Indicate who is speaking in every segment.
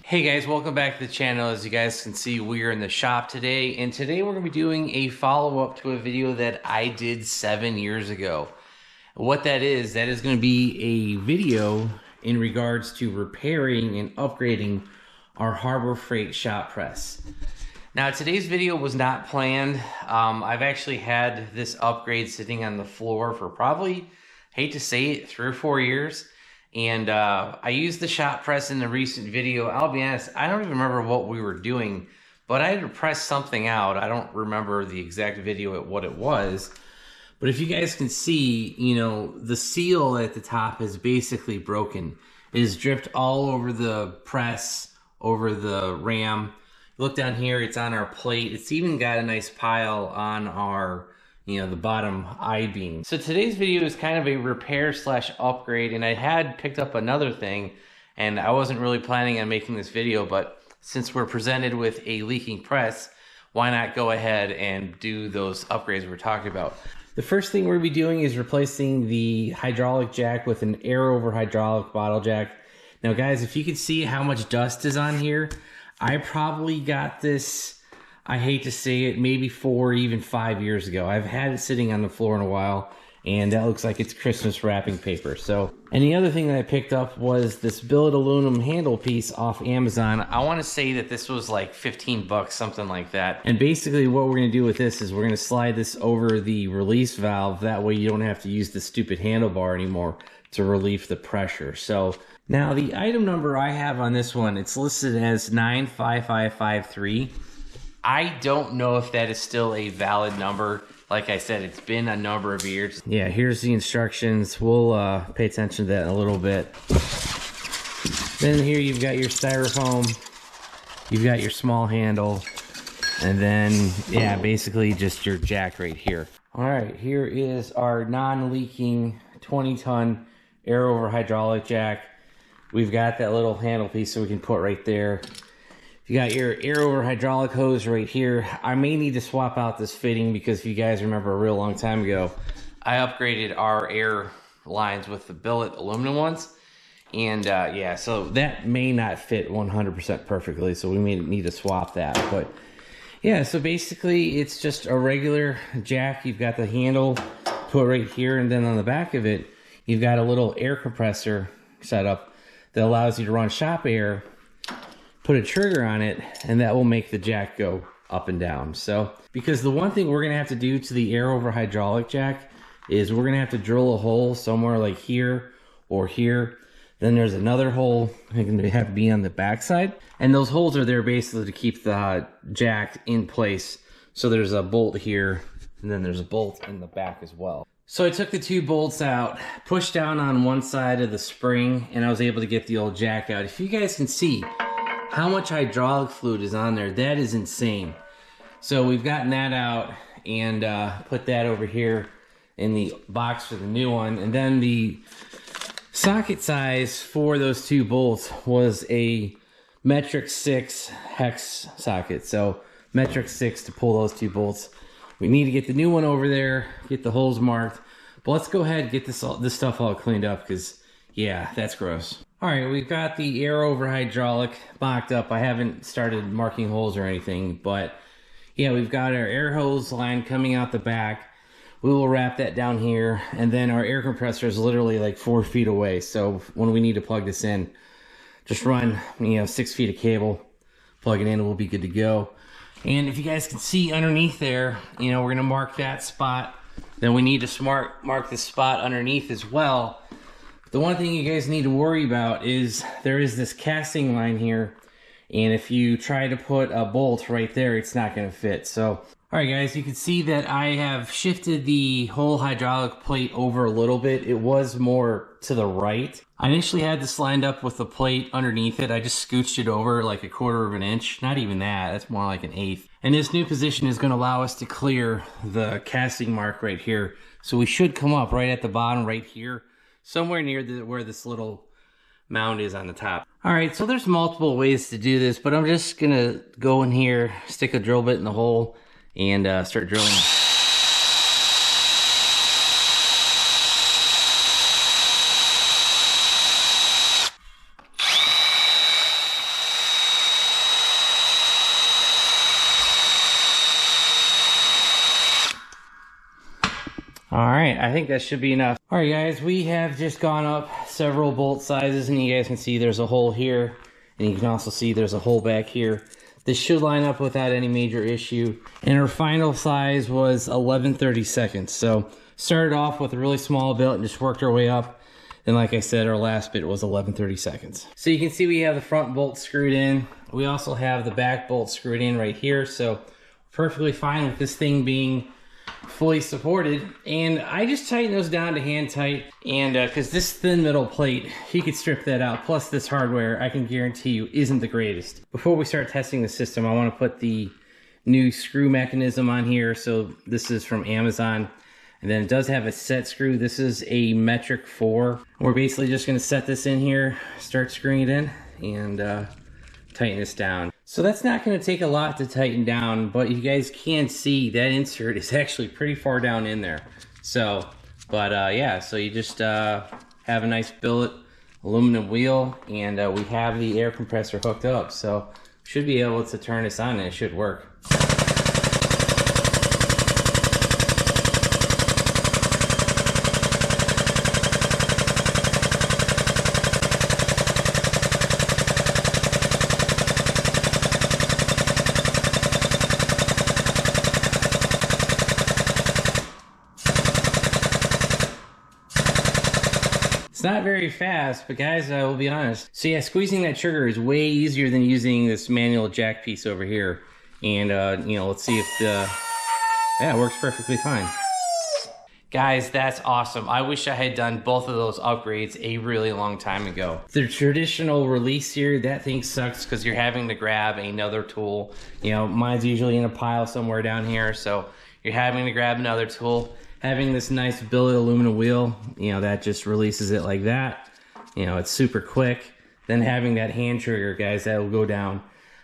Speaker 1: Hey guys, welcome back to the channel. As you guys can see, we are in the shop today, and today we're going to be doing a follow-up to a video that I did 7 years ago. What that is going to be a video in regards to repairing and upgrading our Harbor Freight shop press. Now today's video was not planned. I've actually had this upgrade sitting on the floor for probably, hate to say it, 3 or 4 years. And I used the shop press in the recent video. I'll be honest, I don't even remember what we were doing, but I had to press something out. I don't remember the exact video at what it was. But if you guys can see, you know, the seal at the top is basically broken. It is dripped all over the press, over the ram. Look down here, it's on our plate. It's even got a nice pile on our, you know, the bottom I-beam. So today's video is kind of a repair slash upgrade, and I had picked up another thing, and I wasn't really planning on making this video, but since we're presented with a leaking press, why not go ahead and do those upgrades we're talking about. The first thing we're gonna be doing is replacing the hydraulic jack with an air over hydraulic bottle jack. Now guys, if you can see how much dust is on here, I probably got this, I hate to say it, maybe 4 or even 5 years ago. I've had it sitting on the floor in a while, and that looks like it's Christmas wrapping paper. So, and the other thing that I picked up was this billet aluminum handle piece off Amazon. I want to say that this was like 15 bucks, something like that. And basically what we're going to do with this is we're going to slide this over the release valve. That way you don't have to use the stupid handlebar anymore to relieve the pressure. So now the item number I have on this one, it's listed as 95553. I don't know if that is still a valid number. Like I said, it's been a number of years. Yeah, here's the instructions. We'll pay attention to that in a little bit. Then here you've got your styrofoam. You've got your small handle. And then, yeah, basically just your jack right here. All right, here is our non-leaking 20-ton air over hydraulic jack. We've got that little handle piece so we can put right there. You got your air over hydraulic hose right here. I may need to swap out this fitting because if you guys remember a real long time ago, I upgraded our air lines with the billet aluminum ones. And yeah, so that may not fit 100% perfectly, so we may need to swap that. But yeah, so basically it's just a regular jack. You've got the handle put right here, and then on the back of it, you've got a little air compressor set up that allows you to run shop air. Put a trigger on it, and that will make the jack go up and down. So, because the one thing we're gonna have to do to the air over hydraulic jack is we're gonna have to drill a hole somewhere like here or here. Then there's another hole going to have to be on the back side, and those holes are there basically to keep the jack in place. So there's a bolt here, and then there's a bolt in the back as well. So I took the 2 bolts out, pushed down on one side of the spring, and I was able to get the old jack out. If you guys can see how much hydraulic fluid is on there, that is insane. So we've gotten that out and put that over here in the box for the new one. And then the socket size for those 2 bolts was a metric 6 hex socket. So metric 6 to pull those 2 bolts. We need to get the new one over there, get the holes marked. But let's go ahead and get this stuff all cleaned up, because yeah, that's gross. All right, we've got the air over hydraulic mocked up. I haven't started marking holes or anything, but yeah, we've got our air hose line coming out the back. We will wrap that down here, and then our air compressor is literally like 4 feet away. So when we need to plug this in, just run, you know, 6 feet of cable, plug it in, and we'll be good to go. And if you guys can see underneath there, you know, we're gonna mark that spot. Then we need to mark this spot underneath as well. The one thing you guys need to worry about is there is this casting line here, and if you try to put a bolt right there, it's not going to fit. So, all right guys, you can see that I have shifted the whole hydraulic plate over a little bit. It was more to the right. I initially had this lined up with the plate underneath it. I just scooched it over like 1/4 of an inch. Not even that, that's more like 1/8. And this new position is going to allow us to clear the casting mark right here. So we should come up right at the bottom right here, somewhere near where this little mound is on the top. All right, so there's multiple ways to do this, but I'm just gonna go in here, stick a drill bit in the hole, and start drilling. right, I think that should be enough. All right, guys, we have just gone up several bolt sizes, and you guys can see there's a hole here, and you can also see there's a hole back here. This should line up without any major issue. And our final size was 11/32. So started off with a really small billet and just worked our way up. And like I said, our last bit was 11/32. So you can see we have the front bolt screwed in. We also have the back bolt screwed in right here. So perfectly fine with this thing being fully supported. And I just tighten those down to hand tight, and because this thin metal plate, you could strip that out, plus this hardware I can guarantee you isn't the greatest. Before we start testing the system, I want to put the new screw mechanism on here. So this is from Amazon, and then it does have a set screw. This is a metric 4. We're basically just going to set this in here, start screwing it in, and tighten this down. So that's not going to take a lot to tighten down, but you guys can see that insert is actually pretty far down in there. So, but yeah, so you just have a nice billet aluminum wheel, and we have the air compressor hooked up. So should be able to turn this on and it should work. It's not very fast, but guys, I will be honest. So yeah, squeezing that trigger is way easier than using this manual jack piece over here. And you know, let's see if yeah, it works perfectly fine. Guys, that's awesome. I wish I had done both of those upgrades a really long time ago. The traditional release here, that thing sucks because you're having to grab another tool. You know, mine's usually in a pile somewhere down here, so you're having to grab another tool. Having this nice billet aluminum wheel, you know, that just releases it like that. You know, it's super quick. Then having that hand trigger, guys, that will go down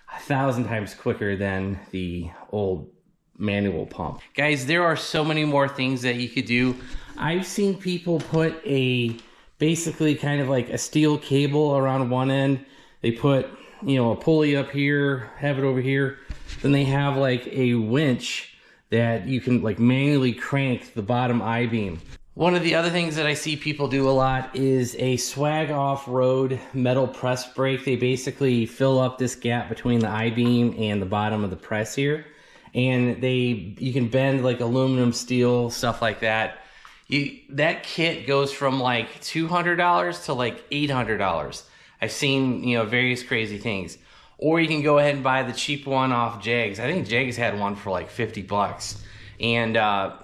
Speaker 1: 1,000 times quicker than the old manual pump. Guys, there are so many more things that you could do. I've seen people put a, basically kind of like a steel cable around one end. They put, you know, a pulley up here, have it over here. Then they have like a winch that you can like manually crank the bottom I-beam. One of the other things that I see people do a lot is a swag off-road metal press brake. They basically fill up this gap between the I-beam and the bottom of the press here. And you can bend like aluminum, steel, stuff like that. That kit goes from like $200 to like $800. I've seen, you know, various crazy things. Or you can go ahead and buy the cheap one off Jags. I think Jags had one for like 50 bucks. And,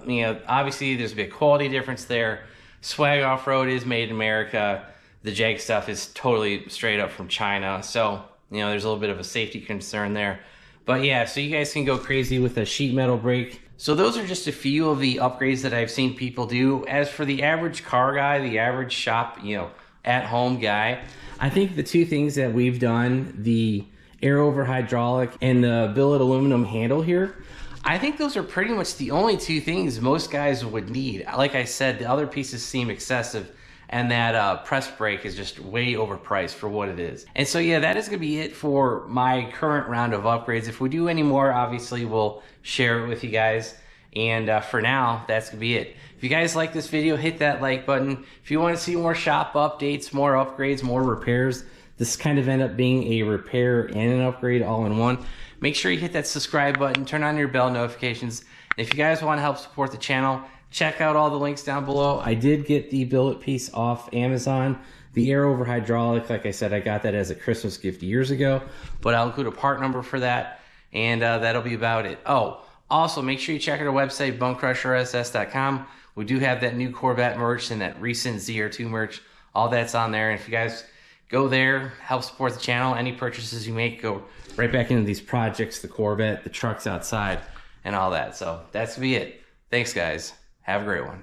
Speaker 1: you know, obviously there's a big quality difference there. Swag Off-Road is made in America. The Jag stuff is totally straight up from China. So, you know, there's a little bit of a safety concern there. But yeah, so you guys can go crazy with a sheet metal brake. So those are just a few of the upgrades that I've seen people do. As for the average car guy, the average shop, you know, at-home guy, I think the two things that we've done, the air over hydraulic and the billet aluminum handle here, I think those are pretty much the only two things most guys would need. Like I said, the other pieces seem excessive, and that press brake is just way overpriced for what it is. And so yeah, that is gonna be it for my current round of upgrades. If we do any more, obviously we'll share it with you guys. And for now, that's gonna be it. If you guys like this video, hit that like button. If you want to see more shop updates, more upgrades, more repairs, this kind of end up being a repair and an upgrade all in one, make sure you hit that subscribe button, turn on your bell notifications. And if you guys want to help support the channel, check out all the links down below. I did get the billet piece off Amazon. The air over hydraulic, like I said, I got that as a Christmas gift years ago, but I'll include a part number for that, and that'll be about it. Oh, also make sure you check out our website, BonecrrusherSS.com. We do have that new Corvette merch and that recent ZR2 merch. All that's on there. And if you guys go there, help support the channel. Any purchases you make go right back into these projects, the Corvette, the trucks outside, and all that. So that's gonna be it. Thanks, guys. Have a great one.